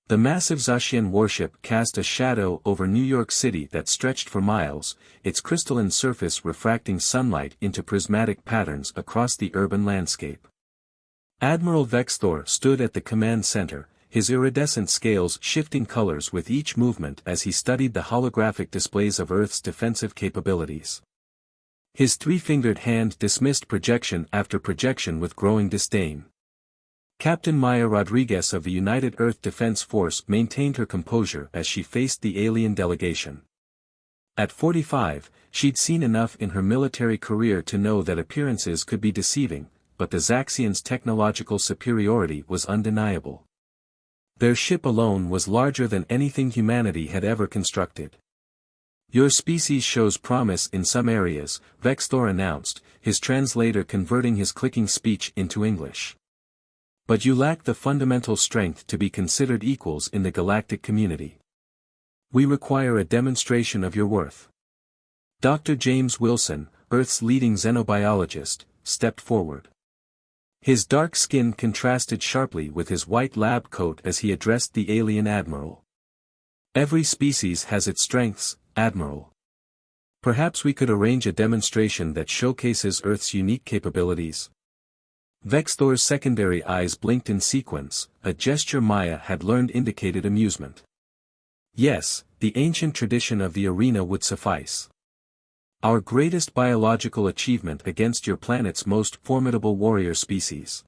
The massive Zacian warship cast a shadow over New York City that stretched for miles, its crystalline surface refracting sunlight into prismatic patterns across the urban landscape. Admiral Vexthor stood at the command center, his iridescent scales shifting colors with each movement as he studied the holographic displays of Earth's defensive capabilities. His three-fingered hand dismissed projection after projection with growing disdain. Captain Maya Rodriguez of the United Earth Defense Force maintained her composure as she faced the alien delegation. At 45, she'd seen enough in her military career to know that appearances could be deceiving, but the Zaxians' technological superiority was undeniable. Their ship alone was larger than anything humanity had ever constructed. "Your species shows promise in some areas," Vexthor announced, his translator converting his clicking speech into English. "But you lack the fundamental strength to be considered equals in the galactic community. We require a demonstration of your worth." Dr. James Wilson, Earth's leading xenobiologist, stepped forward. His dark skin contrasted sharply with his white lab coat as he addressed the alien admiral. "Every species has its strengths, Admiral. Perhaps we could arrange a demonstration that showcases Earth's unique capabilities." Vexthor's secondary eyes blinked in sequence, a gesture Maya had learned indicated amusement. "Yes, the ancient tradition of the arena would suffice. Our greatest biological achievement against your planet's most formidable warrior species."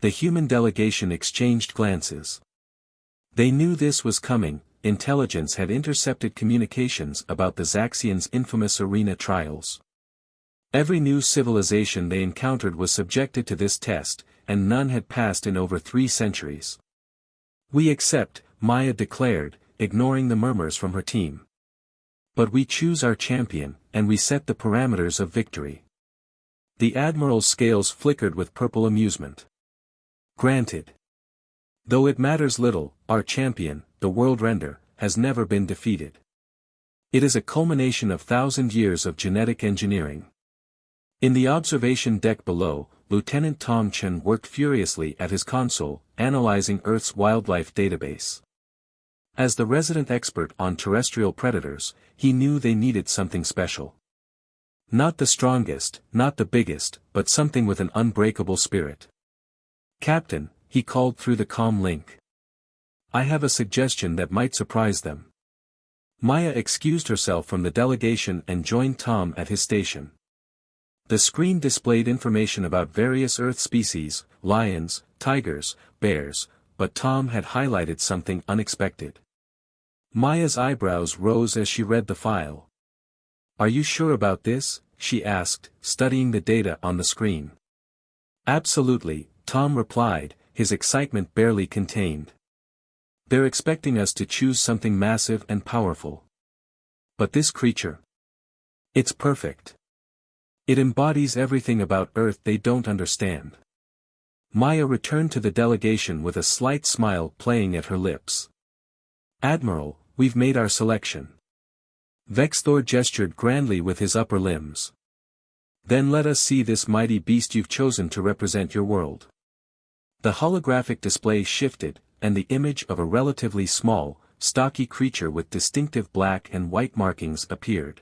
The human delegation exchanged glances. They knew this was coming. Intelligence had intercepted communications about the Zaxians' infamous arena trials. Every new civilization they encountered was subjected to this test, and none had passed in over 3 centuries. "We accept," Maya declared, ignoring the murmurs from her team. "But we choose our champion, and we set the parameters of victory." The Admiral's scales flickered with purple amusement. "Granted. Though it matters little, our champion, the World Render, has never been defeated. It is a culmination of 1,000 years of genetic engineering." In the observation deck below, Lieutenant Tom Chen worked furiously at his console, analyzing Earth's wildlife database. As the resident expert on terrestrial predators, he knew they needed something special. Not the strongest, not the biggest, but something with an unbreakable spirit. "Captain," he called through the comm link. "I have a suggestion that might surprise them." Maya excused herself from the delegation and joined Tom at his station. The screen displayed information about various Earth species, lions, tigers, bears, but Tom had highlighted something unexpected. Maya's eyebrows rose as she read the file. "Are you sure about this?" she asked, studying the data on the screen. "Absolutely," Tom replied, his excitement barely contained. "They're expecting us to choose something massive and powerful. But this creature? It's perfect. It embodies everything about Earth they don't understand." Maya returned to the delegation with a slight smile playing at her lips. "Admiral, we've made our selection." Vexthor gestured grandly with his upper limbs. "Then let us see this mighty beast you've chosen to represent your world." The holographic display shifted, and the image of a relatively small, stocky creature with distinctive black and white markings appeared.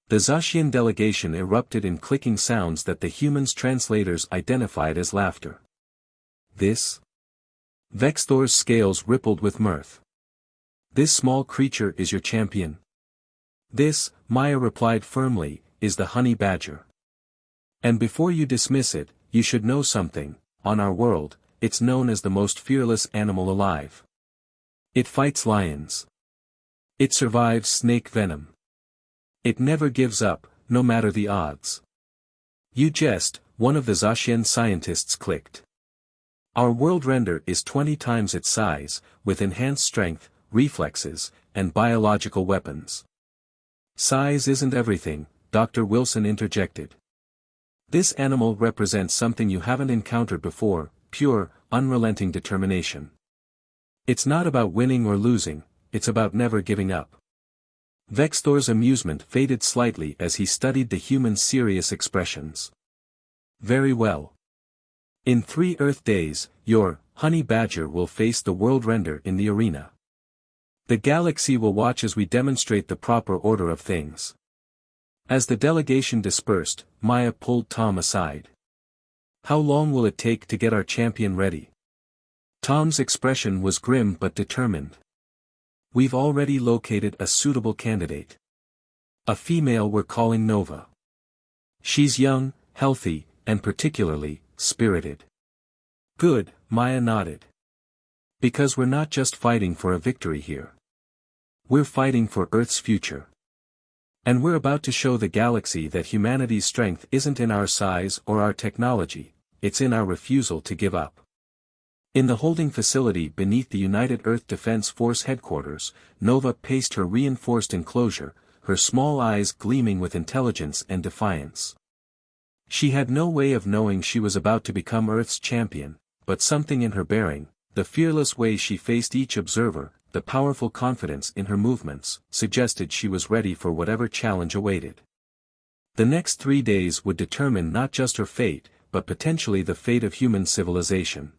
The Zacian delegation erupted in clicking sounds that the humans' translators identified as laughter. "This?" Vexthor's scales rippled with mirth. "This small creature is your champion?" "This," Maya replied firmly, "is the honey badger. And before you dismiss it, you should know something. On our world, it's known as the most fearless animal alive. It fights lions. It survives snake venom. It never gives up, no matter the odds." "You jest," one of the Zacian scientists clicked. "Our world render is 20 times its size, with enhanced strength, reflexes, and biological weapons." "Size isn't everything," Dr. Wilson interjected. "This animal represents something you haven't encountered before, pure, unrelenting determination. It's not about winning or losing, it's about never giving up." Vexthor's amusement faded slightly as he studied the human's serious expressions. "Very well. In 3 Earth days, your honey badger will face the world render in the arena. The galaxy will watch as we demonstrate the proper order of things. As the delegation dispersed, Maya pulled Tom aside. How long will it take to get our champion ready? Tom's expression was grim but determined. We've already located a suitable candidate. A female we're calling Nova. She's young, healthy, and particularly spirited. Good, Maya nodded. Because we're not just fighting for a victory here. We're fighting for Earth's future. And we're about to show the galaxy that humanity's strength isn't in our size or our technology, it's in our refusal to give up. In the holding facility beneath the United Earth Defense Force headquarters, Nova paced her reinforced enclosure, her small eyes gleaming with intelligence and defiance. She had no way of knowing she was about to become Earth's champion, but something in her bearing, the fearless way she faced each observer, the powerful confidence in her movements, suggested she was ready for whatever challenge awaited. The next 3 days would determine not just her fate, but potentially the fate of human civilization.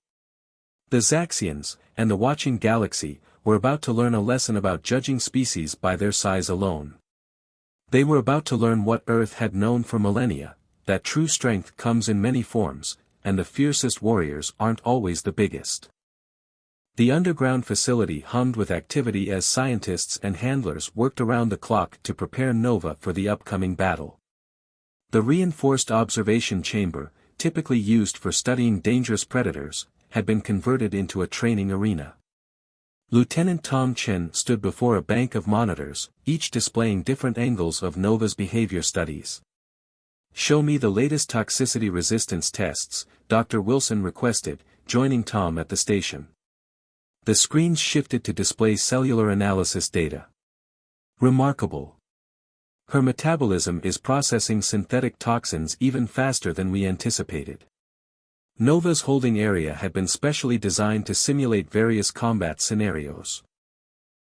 The Zaxians, and the watching galaxy, were about to learn a lesson about judging species by their size alone. They were about to learn what Earth had known for millennia, that true strength comes in many forms, and the fiercest warriors aren't always the biggest. The underground facility hummed with activity as scientists and handlers worked around the clock to prepare Nova for the upcoming battle. The reinforced observation chamber, typically used for studying dangerous predators, had been converted into a training arena. Lieutenant Tom Chen stood before a bank of monitors, each displaying different angles of Nova's behavior studies. "Show me the latest toxicity resistance tests," Dr. Wilson requested, joining Tom at the station. The screens shifted to display cellular analysis data. "Remarkable. Her metabolism is processing synthetic toxins even faster than we anticipated." Nova's holding area had been specially designed to simulate various combat scenarios.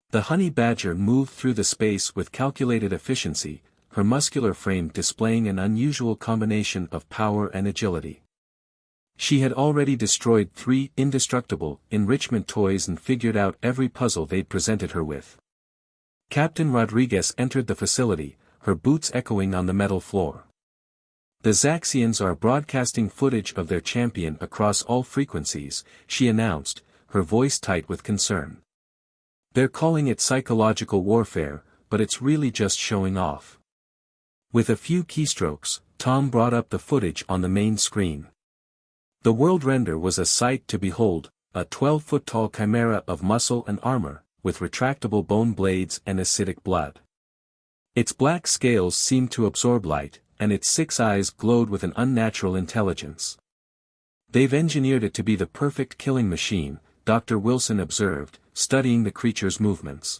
The honey badger moved through the space with calculated efficiency, her muscular frame displaying an unusual combination of power and agility. She had already destroyed 3 indestructible enrichment toys and figured out every puzzle they'd presented her with. Captain Rodriguez entered the facility, her boots echoing on the metal floor. "The Zaxians are broadcasting footage of their champion across all frequencies," she announced, her voice tight with concern. "They're calling it psychological warfare, but it's really just showing off." With a few keystrokes, Tom brought up the footage on the main screen. The world render was a sight to behold, a 12-foot-tall chimera of muscle and armor, with retractable bone blades and acidic blood. Its black scales seemed to absorb light, and its 6 eyes glowed with an unnatural intelligence. "They've engineered it to be the perfect killing machine," Dr. Wilson observed, studying the creature's movements.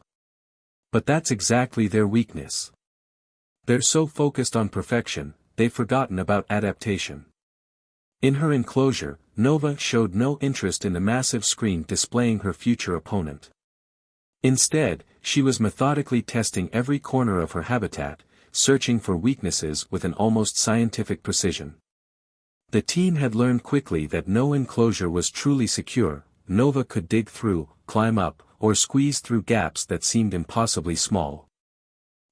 "But that's exactly their weakness. They're so focused on perfection, they've forgotten about adaptation." In her enclosure, Nova showed no interest in the massive screen displaying her future opponent. Instead, she was methodically testing every corner of her habitat, searching for weaknesses with an almost scientific precision. The team had learned quickly that no enclosure was truly secure. Nova could dig through, climb up, or squeeze through gaps that seemed impossibly small.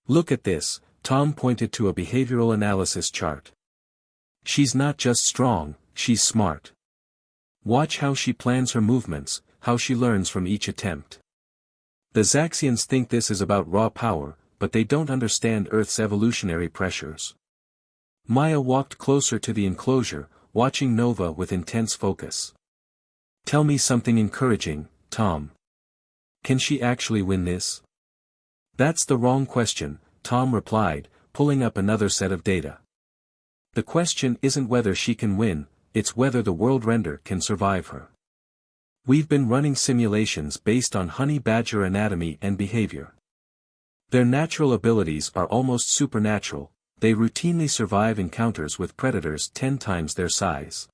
"Look at this," Tom pointed to a behavioral analysis chart. "She's not just strong, she's smart. Watch how she plans her movements, how she learns from each attempt." The Zaxians think this is about raw power, but they don't understand Earth's evolutionary pressures. Maya walked closer to the enclosure, watching Nova with intense focus. "Tell me something encouraging, Tom. Can she actually win this?" "That's the wrong question," Tom replied, pulling up another set of data. "The question isn't whether she can win, it's whether the world render can survive her. We've been running simulations based on honey badger anatomy and behavior. Their natural abilities are almost supernatural, they routinely survive encounters with predators 10 times their size."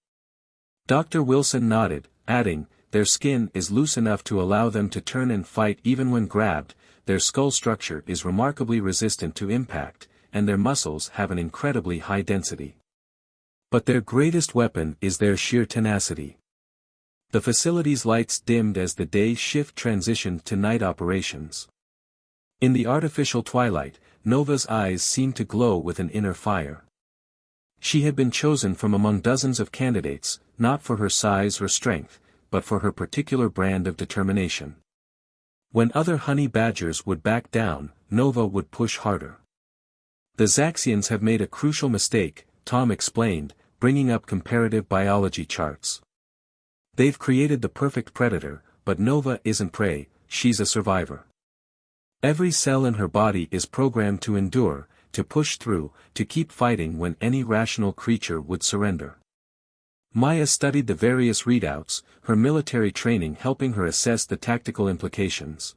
Dr. Wilson nodded, adding, "Their skin is loose enough to allow them to turn and fight even when grabbed, their skull structure is remarkably resistant to impact, and their muscles have an incredibly high density." But their greatest weapon is their sheer tenacity. The facility's lights dimmed as the day shift transitioned to night operations. In the artificial twilight, Nova's eyes seemed to glow with an inner fire. She had been chosen from among dozens of candidates, not for her size or strength, but for her particular brand of determination. When other honey badgers would back down, Nova would push harder. The Zaxians have made a crucial mistake, Tom explained, bringing up comparative biology charts. They've created the perfect predator, but Nova isn't prey, she's a survivor. Every cell in her body is programmed to endure, to push through, to keep fighting when any rational creature would surrender. Maya studied the various readouts, her military training helping her assess the tactical implications.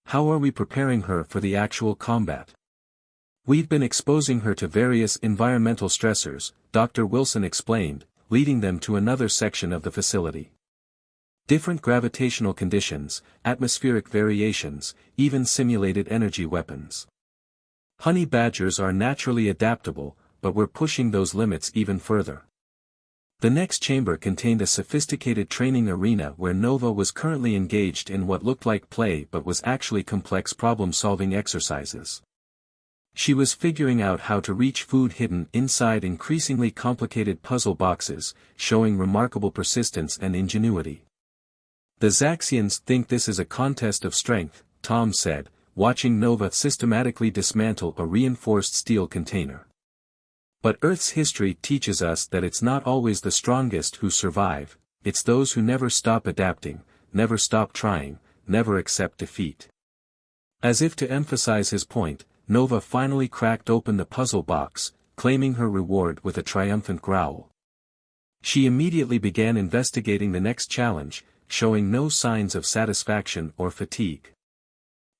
How are we preparing her for the actual combat? We've been exposing her to various environmental stressors, Dr. Wilson explained, leading them to another section of the facility. Different gravitational conditions, atmospheric variations, even simulated energy weapons. Honey badgers are naturally adaptable, but we're pushing those limits even further. The next chamber contained a sophisticated training arena where Nova was currently engaged in what looked like play but was actually complex problem-solving exercises. She was figuring out how to reach food hidden inside increasingly complicated puzzle boxes, showing remarkable persistence and ingenuity. The Zaxians think this is a contest of strength, Tom said, watching Nova systematically dismantle a reinforced steel container. But Earth's history teaches us that it's not always the strongest who survive, it's those who never stop adapting, never stop trying, never accept defeat. As if to emphasize his point, Nova finally cracked open the puzzle box, claiming her reward with a triumphant growl. She immediately began investigating the next challenge, showing no signs of satisfaction or fatigue.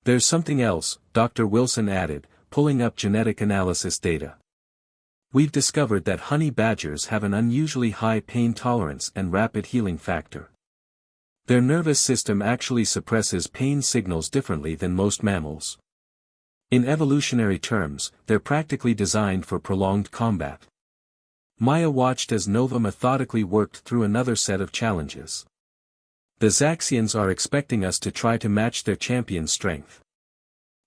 There's something else, Dr. Wilson added, pulling up genetic analysis data. We've discovered that honey badgers have an unusually high pain tolerance and rapid healing factor. Their nervous system actually suppresses pain signals differently than most mammals. In evolutionary terms, they're practically designed for prolonged combat. Maya watched as Nova methodically worked through another set of challenges. The Zaxians are expecting us to try to match their champion's strength.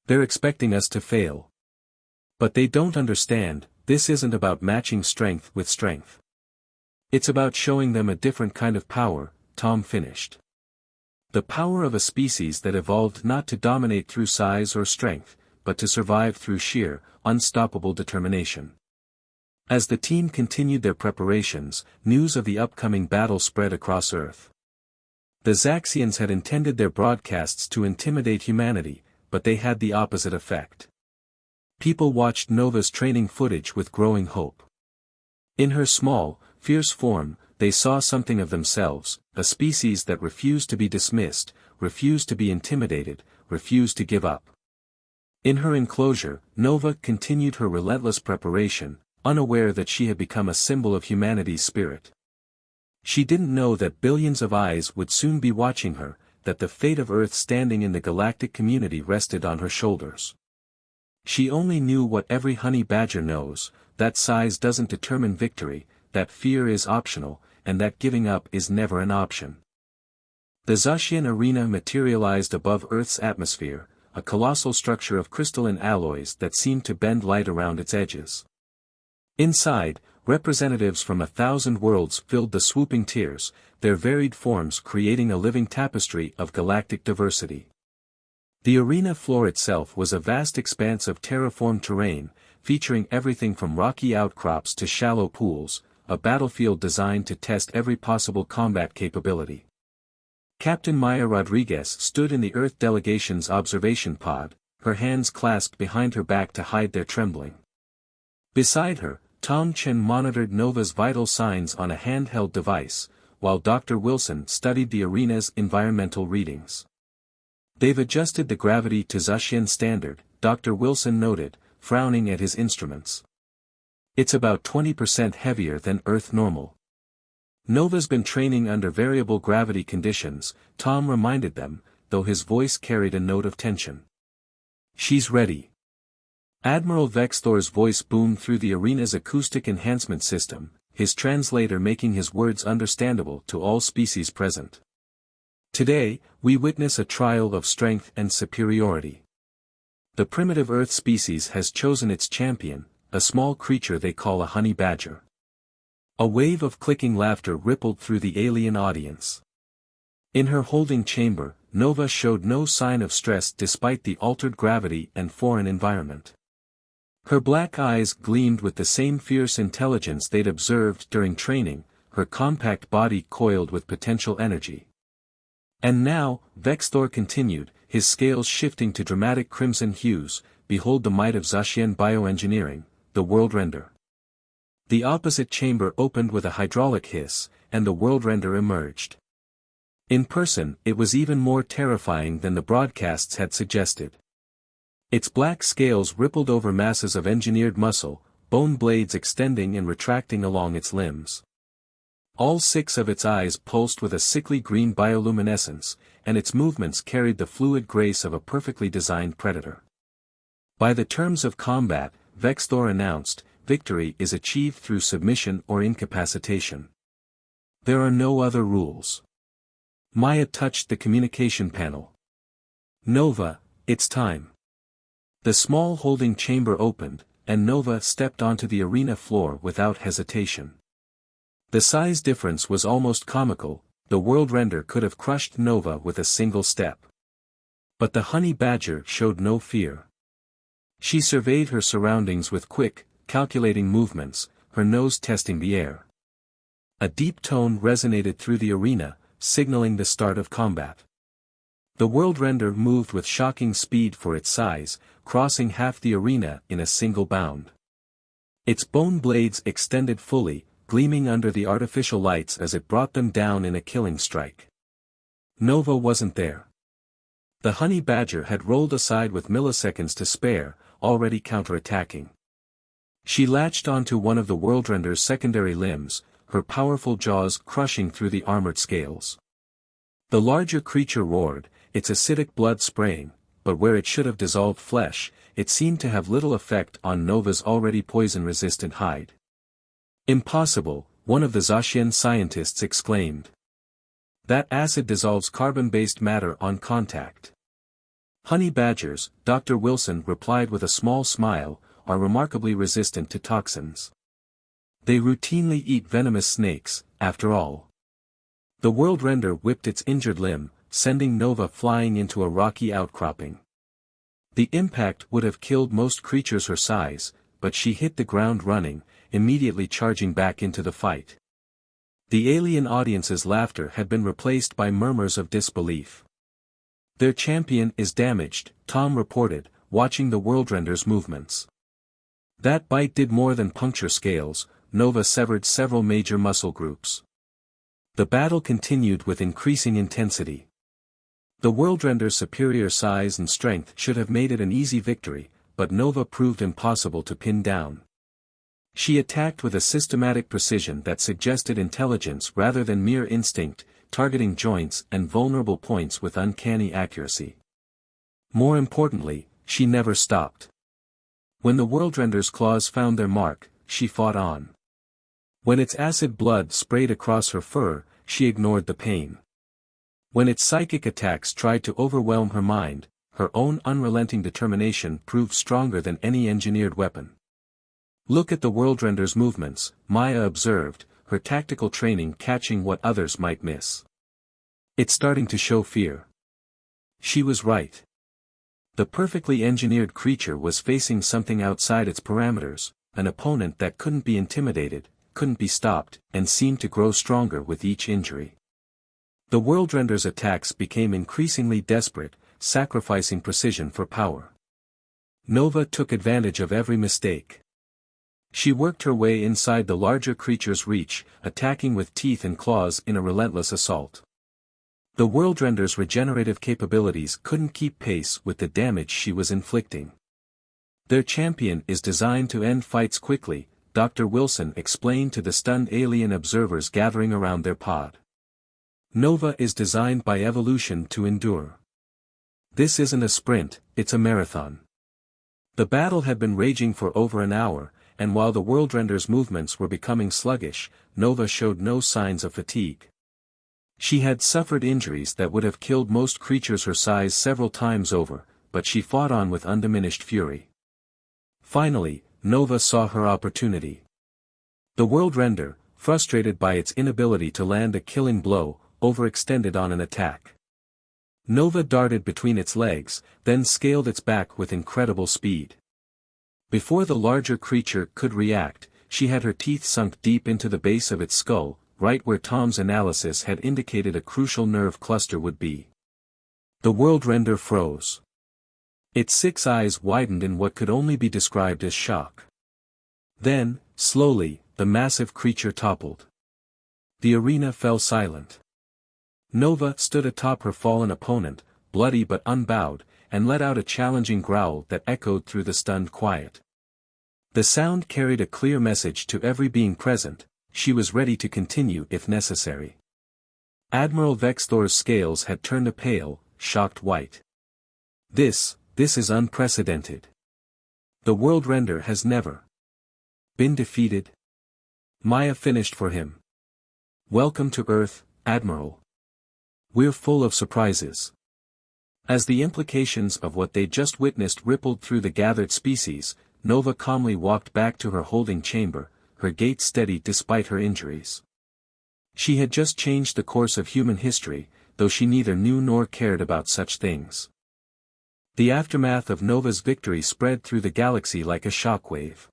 They're expecting us to fail. But they don't understand, this isn't about matching strength with strength. It's about showing them a different kind of power, Tom finished. The power of a species that evolved not to dominate through size or strength, but to survive through sheer, unstoppable determination. As the team continued their preparations, news of the upcoming battle spread across Earth. The Zaxians had intended their broadcasts to intimidate humanity, but they had the opposite effect. People watched Nova's training footage with growing hope. In her small, fierce form, they saw something of themselves, a species that refused to be dismissed, refused to be intimidated, refused to give up. In her enclosure, Nova continued her relentless preparation, unaware that she had become a symbol of humanity's spirit. She didn't know that billions of eyes would soon be watching her, that the fate of Earth standing in the galactic community rested on her shoulders. She only knew what every honey badger knows, that size doesn't determine victory, that fear is optional, and that giving up is never an option. The Zaxian arena materialized above Earth's atmosphere, a colossal structure of crystalline alloys that seemed to bend light around its edges. Inside, representatives from 1,000 worlds filled the swooping tiers, their varied forms creating a living tapestry of galactic diversity. The arena floor itself was a vast expanse of terraformed terrain, featuring everything from rocky outcrops to shallow pools, a battlefield designed to test every possible combat capability. Captain Maya Rodriguez stood in the Earth delegation's observation pod, her hands clasped behind her back to hide their trembling. Beside her, Tom Chen monitored Nova's vital signs on a handheld device, while Dr. Wilson studied the arena's environmental readings. They've adjusted the gravity to Zaxian standard, Dr. Wilson noted, frowning at his instruments. It's about 20% heavier than Earth normal. Nova's been training under variable gravity conditions, Tom reminded them, though his voice carried a note of tension. She's ready. Admiral Vexthor's voice boomed through the arena's acoustic enhancement system, his translator making his words understandable to all species present. Today, we witness a trial of strength and superiority. The primitive Earth species has chosen its champion, a small creature they call a honey badger. A wave of clicking laughter rippled through the alien audience. In her holding chamber, Nova showed no sign of stress despite the altered gravity and foreign environment. Her black eyes gleamed with the same fierce intelligence they'd observed during training, her compact body coiled with potential energy. And now, Vexthor continued, his scales shifting to dramatic crimson hues, behold the might of Zacian bioengineering, the world render. The opposite chamber opened with a hydraulic hiss, and the world render emerged. In person, it was even more terrifying than the broadcasts had suggested. Its black scales rippled over masses of engineered muscle, bone blades extending and retracting along its limbs. All 6 of its eyes pulsed with a sickly green bioluminescence, and its movements carried the fluid grace of a perfectly designed predator. By the terms of combat, Vexthor announced, victory is achieved through submission or incapacitation. There are no other rules. Maya touched the communication panel. Nova, it's time. The small holding chamber opened, and Nova stepped onto the arena floor without hesitation. The size difference was almost comical, the world render could have crushed Nova with a single step. But the honey badger showed no fear. She surveyed her surroundings with quick, calculating movements, her nose testing the air. A deep tone resonated through the arena, signaling the start of combat. The world render moved with shocking speed for its size, crossing half the arena in a single bound. Its bone blades extended fully, gleaming under the artificial lights as it brought them down in a killing strike. Nova wasn't there. The honey badger had rolled aside with milliseconds to spare, already counterattacking. She latched onto one of the world render's secondary limbs, her powerful jaws crushing through the armored scales. The larger creature roared, its acidic blood spraying, but where it should have dissolved flesh, it seemed to have little effect on Nova's already poison-resistant hide. Impossible, one of the Zacian scientists exclaimed. That acid dissolves carbon-based matter on contact. Honey badgers, Dr. Wilson replied with a small smile, are remarkably resistant to toxins. They routinely eat venomous snakes, after all. The world render whipped its injured limb, sending Nova flying into a rocky outcropping. The impact would have killed most creatures her size, but she hit the ground running, immediately charging back into the fight. The alien audience's laughter had been replaced by murmurs of disbelief. Their champion is damaged, Tom reported, watching the world render's movements. That bite did more than puncture scales, Nova severed several major muscle groups. The battle continued with increasing intensity. The world render's superior size and strength should have made it an easy victory, but Nova proved impossible to pin down. She attacked with a systematic precision that suggested intelligence rather than mere instinct, targeting joints and vulnerable points with uncanny accuracy. More importantly, she never stopped. When the world render's claws found their mark, she fought on. When its acid blood sprayed across her fur, she ignored the pain. When its psychic attacks tried to overwhelm her mind, her own unrelenting determination proved stronger than any engineered weapon. Look at the world render's movements, Maya observed, her tactical training catching what others might miss. It's starting to show fear. She was right. The perfectly engineered creature was facing something outside its parameters, an opponent that couldn't be intimidated, couldn't be stopped, and seemed to grow stronger with each injury. The world render's attacks became increasingly desperate, sacrificing precision for power. Nova took advantage of every mistake. She worked her way inside the larger creature's reach, attacking with teeth and claws in a relentless assault. The world render's regenerative capabilities couldn't keep pace with the damage she was inflicting. Their champion is designed to end fights quickly, Dr. Wilson explained to the stunned alien observers gathering around their pod. Nova is designed by evolution to endure. This isn't a sprint, it's a marathon. The battle had been raging for over an hour, and while the Worldrender's movements were becoming sluggish, Nova showed no signs of fatigue. She had suffered injuries that would have killed most creatures her size several times over, but she fought on with undiminished fury. Finally, Nova saw her opportunity. The Worldrender, frustrated by its inability to land a killing blow, overextended on an attack. Nova darted between its legs, then scaled its back with incredible speed. Before the larger creature could react, she had her teeth sunk deep into the base of its skull, right where Tom's analysis had indicated a crucial nerve cluster would be. The Worldrender froze. Its 6 eyes widened in what could only be described as shock. Then, slowly, the massive creature toppled. The arena fell silent. Nova stood atop her fallen opponent, bloody but unbowed, and let out a challenging growl that echoed through the stunned quiet. The sound carried a clear message to every being present: she was ready to continue if necessary. Admiral Vexthor's scales had turned a pale, shocked white. This is unprecedented. The Worldrender has never been defeated. Maya finished for him. Welcome to Earth, Admiral. We're full of surprises. As the implications of what they just witnessed rippled through the gathered species, Nova calmly walked back to her holding chamber, her gait steady despite her injuries. She had just changed the course of human history, though she neither knew nor cared about such things. The aftermath of Nova's victory spread through the galaxy like a shockwave.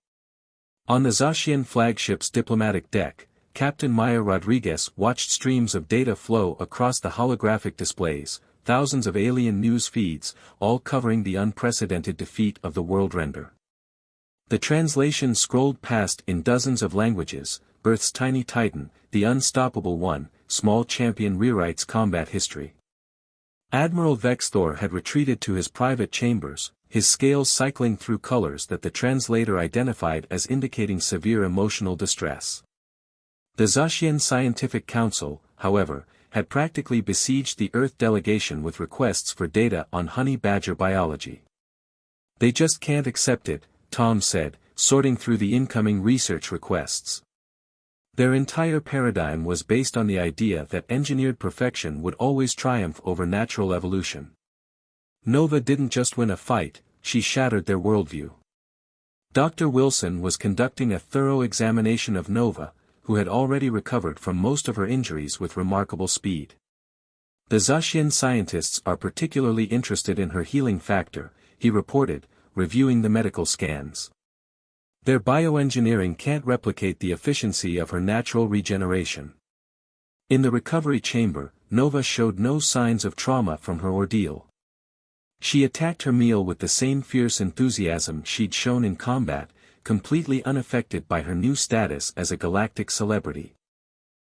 On the Zacian flagship's diplomatic deck, Captain Maya Rodriguez watched streams of data flow across the holographic displays, thousands of alien news feeds, all covering the unprecedented defeat of the Worldrender. The translation scrolled past in dozens of languages: Earth's tiny titan, the unstoppable one, small champion rewrites combat history. Admiral Vexthor had retreated to his private chambers, his scales cycling through colors that the translator identified as indicating severe emotional distress. The Zacian Scientific Council, however, had practically besieged the Earth delegation with requests for data on honey badger biology. They just can't accept it, Tom said, sorting through the incoming research requests. Their entire paradigm was based on the idea that engineered perfection would always triumph over natural evolution. Nova didn't just win a fight, she shattered their worldview. Dr. Wilson was conducting a thorough examination of Nova, who had already recovered from most of her injuries with remarkable speed. The Zacian scientists are particularly interested in her healing factor, he reported, reviewing the medical scans. Their bioengineering can't replicate the efficiency of her natural regeneration. In the recovery chamber, Nova showed no signs of trauma from her ordeal. She attacked her meal with the same fierce enthusiasm she'd shown in combat, completely unaffected by her new status as a galactic celebrity.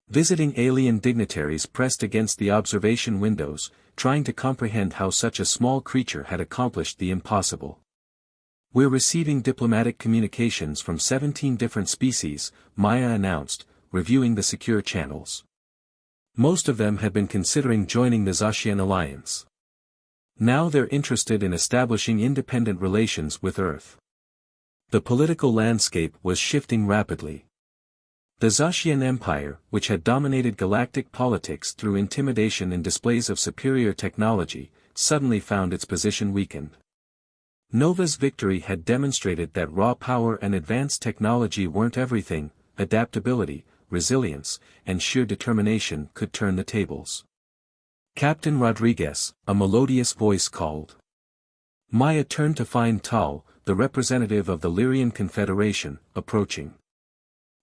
Visiting alien dignitaries pressed against the observation windows, trying to comprehend how such a small creature had accomplished the impossible. We're receiving diplomatic communications from 17 different species, Maya announced, reviewing the secure channels. Most of them had been considering joining the Zacian alliance. Now they're interested in establishing independent relations with Earth. The political landscape was shifting rapidly. The Zacian Empire, which had dominated galactic politics through intimidation and displays of superior technology, suddenly found its position weakened. Nova's victory had demonstrated that raw power and advanced technology weren't everything. Adaptability, resilience, and sheer determination could turn the tables. Captain Rodriguez, a melodious voice called. Maya turned to find Tal, the representative of the Lyrian Confederation, approaching.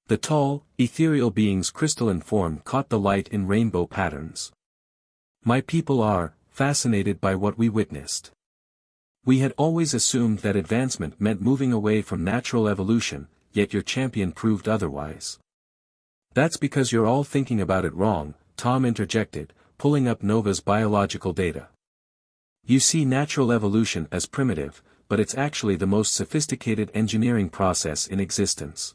The tall, ethereal being's crystalline form caught the light in rainbow patterns. My people are fascinated by what we witnessed. We had always assumed that advancement meant moving away from natural evolution, yet your champion proved otherwise. That's because you're all thinking about it wrong, Tom interjected, pulling up Nova's biological data. You see natural evolution as primitive, but it's actually the most sophisticated engineering process in existence.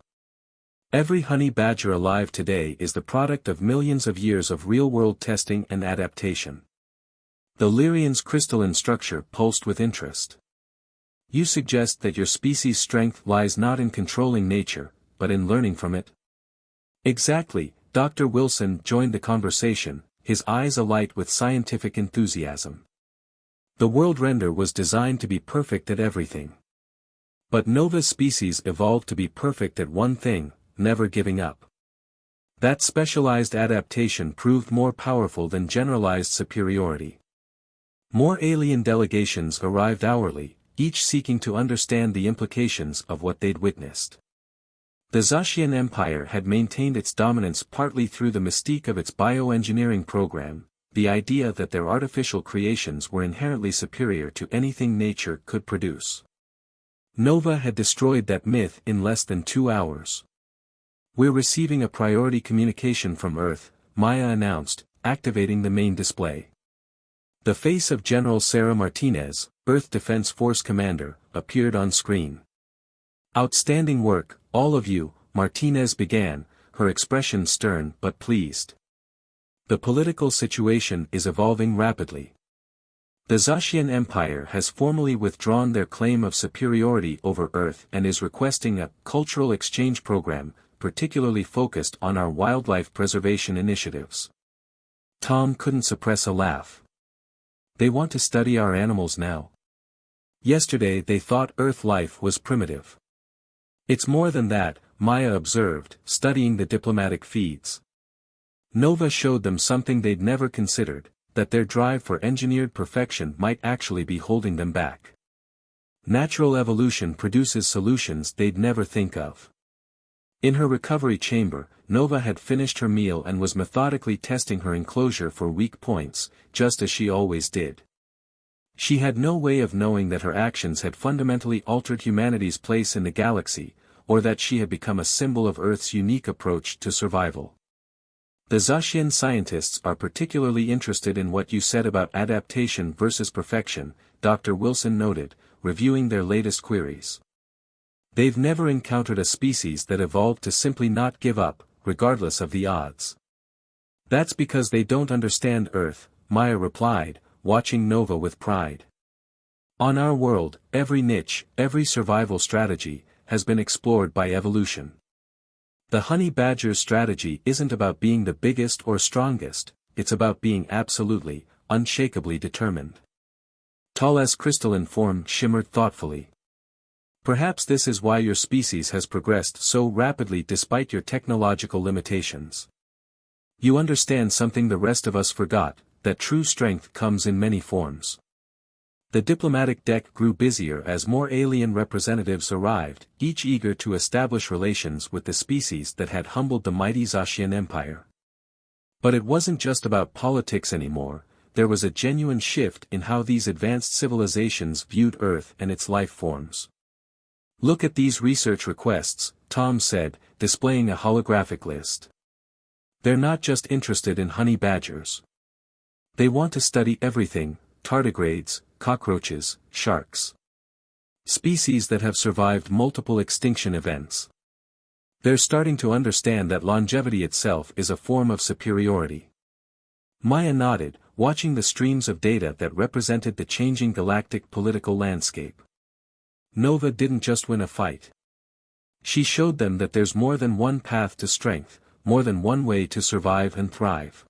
Every honey badger alive today is the product of millions of years of real-world testing and adaptation. The Lyrian's crystalline structure pulsed with interest. You suggest that your species' strength lies not in controlling nature, but in learning from it? Exactly, Dr. Wilson joined the conversation, his eyes alight with scientific enthusiasm. The world render was designed to be perfect at everything. But Nova's species evolved to be perfect at one thing, never giving up. That specialized adaptation proved more powerful than generalized superiority. More alien delegations arrived hourly, each seeking to understand the implications of what they'd witnessed. The Zacian Empire had maintained its dominance partly through the mystique of its bioengineering program, the idea that their artificial creations were inherently superior to anything nature could produce. Nova had destroyed that myth in less than 2 hours. "We're receiving a priority communication from Earth," Maya announced, activating the main display. The face of General Sarah Martinez, Earth Defense Force Commander, appeared on screen. "Outstanding work, all of you," Martinez began, her expression stern but pleased. "The political situation is evolving rapidly. The Zacian Empire has formally withdrawn their claim of superiority over Earth and is requesting a cultural exchange program, particularly focused on our wildlife preservation initiatives." Tom couldn't suppress a laugh. "They want to study our animals now. Yesterday they thought Earth life was primitive." "It's more than that," Maya observed, studying the diplomatic feeds. Nova showed them something they'd never considered, that their drive for engineered perfection might actually be holding them back. Natural evolution produces solutions they'd never think of. In her recovery chamber, Nova had finished her meal and was methodically testing her enclosure for weak points, just as she always did. She had no way of knowing that her actions had fundamentally altered humanity's place in the galaxy, or that she had become a symbol of Earth's unique approach to survival. "The Zacian scientists are particularly interested in what you said about adaptation versus perfection," Dr. Wilson noted, reviewing their latest queries. "They've never encountered a species that evolved to simply not give up, regardless of the odds." "That's because they don't understand Earth," Maya replied, watching Nova with pride. "On our world, every niche, every survival strategy, has been explored by evolution. The honey badger's strategy isn't about being the biggest or strongest, it's about being absolutely, unshakably determined." Tall's crystalline form shimmered thoughtfully. "Perhaps this is why your species has progressed so rapidly despite your technological limitations. You understand something the rest of us forgot, that true strength comes in many forms." The diplomatic deck grew busier as more alien representatives arrived, each eager to establish relations with the species that had humbled the mighty Zacian Empire. But it wasn't just about politics anymore, there was a genuine shift in how these advanced civilizations viewed Earth and its life forms. "Look at these research requests," Tom said, displaying a holographic list. "They're not just interested in honey badgers. They want to study everything: tardigrades, cockroaches, sharks. Species that have survived multiple extinction events. They're starting to understand that longevity itself is a form of superiority." Maya nodded, watching the streams of data that represented the changing galactic political landscape. Nova didn't just win a fight. She showed them that there's more than one path to strength, more than one way to survive and thrive.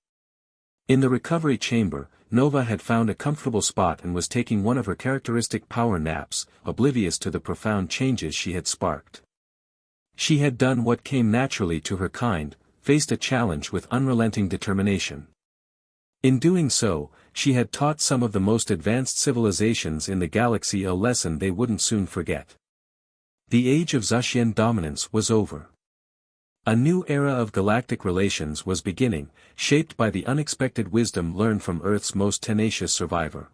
In the recovery chamber, Nova had found a comfortable spot and was taking one of her characteristic power naps, oblivious to the profound changes she had sparked. She had done what came naturally to her kind, faced a challenge with unrelenting determination. In doing so, she had taught some of the most advanced civilizations in the galaxy a lesson they wouldn't soon forget. The age of Zacian dominance was over. A new era of galactic relations was beginning, shaped by the unexpected wisdom learned from Earth's most tenacious survivor.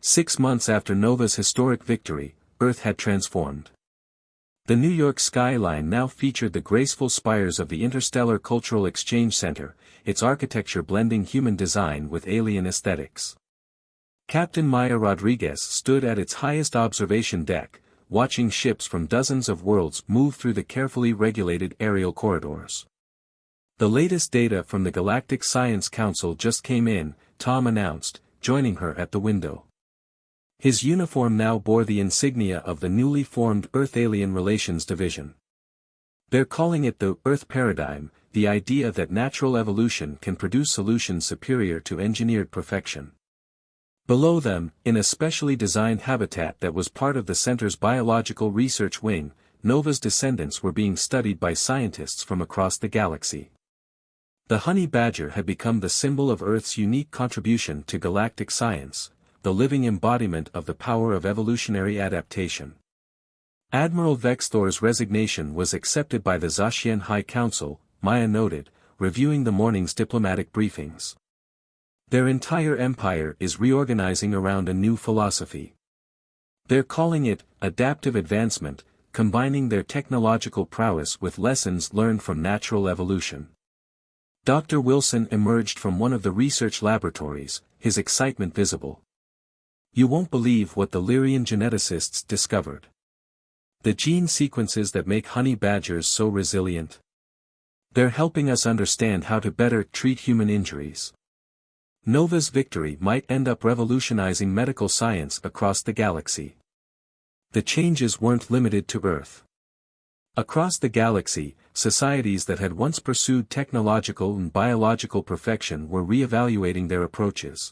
6 months after Nova's historic victory, Earth had transformed. The New York skyline now featured the graceful spires of the Interstellar Cultural Exchange Center, its architecture blending human design with alien aesthetics. Captain Maya Rodriguez stood at its highest observation deck, watching ships from dozens of worlds move through the carefully regulated aerial corridors. "The latest data from the Galactic Science Council just came in," Tom announced, joining her at the window. His uniform now bore the insignia of the newly formed Earth-Alien Relations Division. They're calling it the Earth Paradigm, the idea that natural evolution can produce solutions superior to engineered perfection. Below them, in a specially designed habitat that was part of the center's biological research wing, Nova's descendants were being studied by scientists from across the galaxy. The honey badger had become the symbol of Earth's unique contribution to galactic science, the living embodiment of the power of evolutionary adaptation. Admiral Vexthor's resignation was accepted by the Zacian High Council, Maya noted, reviewing the morning's diplomatic briefings. Their entire empire is reorganizing around a new philosophy. They're calling it adaptive advancement, combining their technological prowess with lessons learned from natural evolution. Dr. Wilson emerged from one of the research laboratories, his excitement visible. You won't believe what the Lyrian geneticists discovered. The gene sequences that make honey badgers so resilient. They're helping us understand how to better treat human injuries. Nova's victory might end up revolutionizing medical science across the galaxy. The changes weren't limited to Earth. Across the galaxy, societies that had once pursued technological and biological perfection were re-evaluating their approaches.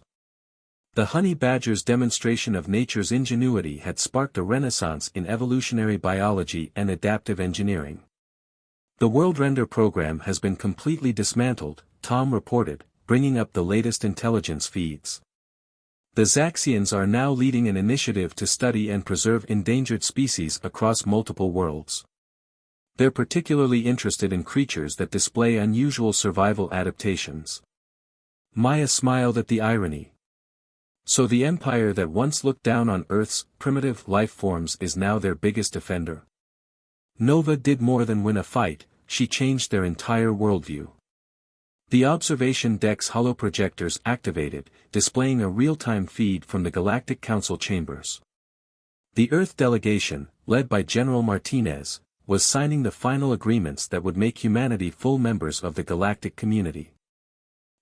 The honey badger's demonstration of nature's ingenuity had sparked a renaissance in evolutionary biology and adaptive engineering. The World Render program has been completely dismantled, Tom reported, bringing up the latest intelligence feeds. The Zaxians are now leading an initiative to study and preserve endangered species across multiple worlds. They're particularly interested in creatures that display unusual survival adaptations. Maya smiled at the irony. So the empire that once looked down on Earth's primitive life forms is now their biggest offender. Nova did more than win a fight, she changed their entire worldview. The observation deck's holoprojectors activated, displaying a real-time feed from the Galactic Council chambers. The Earth delegation, led by General Martinez, was signing the final agreements that would make humanity full members of the galactic community.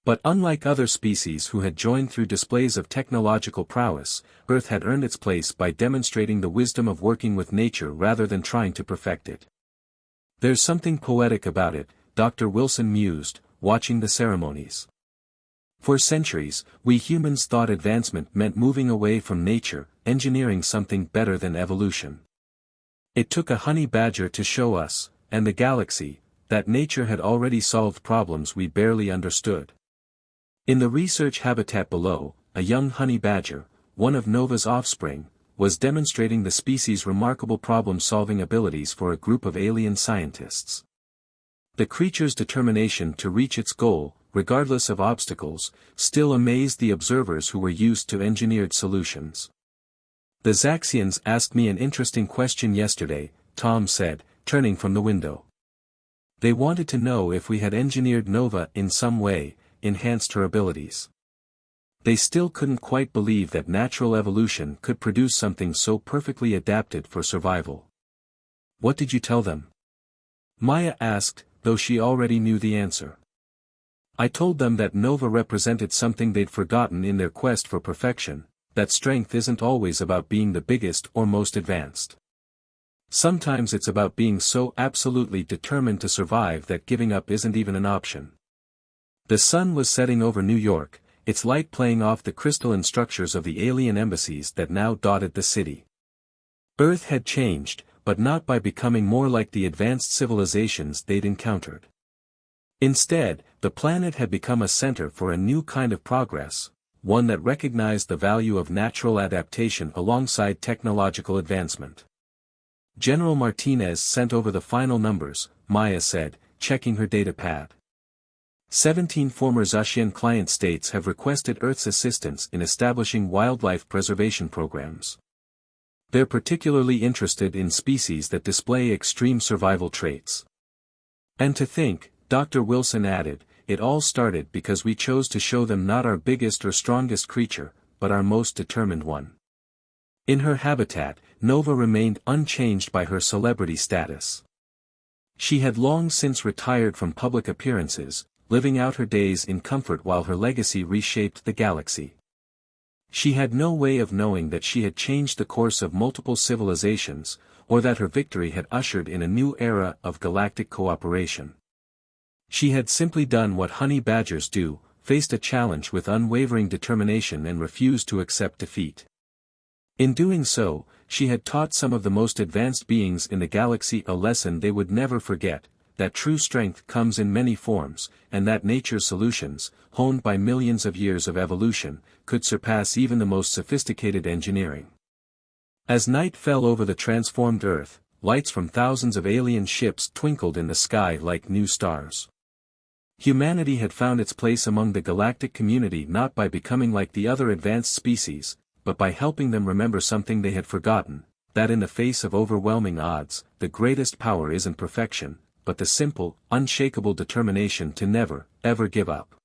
But unlike other species who had joined through displays of technological prowess, Earth had earned its place by demonstrating the wisdom of working with nature rather than trying to perfect it. There's something poetic about it, Dr. Wilson mused, watching the ceremonies. For centuries, we humans thought advancement meant moving away from nature, engineering something better than evolution. It took a honey badger to show us, and the galaxy, that nature had already solved problems we barely understood. In the research habitat below, a young honey badger, one of Nova's offspring, was demonstrating the species' remarkable problem-solving abilities for a group of alien scientists. The creature's determination to reach its goal, regardless of obstacles, still amazed the observers who were used to engineered solutions. The Zaxians asked me an interesting question yesterday, Tom said, turning from the window. They wanted to know if we had engineered Nova in some way, enhanced her abilities. They still couldn't quite believe that natural evolution could produce something so perfectly adapted for survival. What did you tell them? Maya asked, though she already knew the answer. I told them that Nova represented something they'd forgotten in their quest for perfection, that strength isn't always about being the biggest or most advanced. Sometimes it's about being so absolutely determined to survive that giving up isn't even an option. The sun was setting over New York, its light playing off the crystalline structures of the alien embassies that now dotted the city. Earth had changed, but not by becoming more like the advanced civilizations they'd encountered. Instead, the planet had become a center for a new kind of progress, one that recognized the value of natural adaptation alongside technological advancement. General Martinez sent over the final numbers, Maya said, checking her data pad. 17 former Zacian client states have requested Earth's assistance in establishing wildlife preservation programs. They're particularly interested in species that display extreme survival traits. And to think, Dr. Wilson added, it all started because we chose to show them not our biggest or strongest creature, but our most determined one. In her habitat, Nova remained unchanged by her celebrity status. She had long since retired from public appearances, living out her days in comfort while her legacy reshaped the galaxy. She had no way of knowing that she had changed the course of multiple civilizations, or that her victory had ushered in a new era of galactic cooperation. She had simply done what honey badgers do, faced a challenge with unwavering determination and refused to accept defeat. In doing so, she had taught some of the most advanced beings in the galaxy a lesson they would never forget, that true strength comes in many forms, and that nature's solutions, honed by millions of years of evolution, could surpass even the most sophisticated engineering. As night fell over the transformed Earth, lights from thousands of alien ships twinkled in the sky like new stars. Humanity had found its place among the galactic community not by becoming like the other advanced species, but by helping them remember something they had forgotten, that in the face of overwhelming odds, the greatest power isn't perfection, but the simple, unshakable determination to never, ever give up.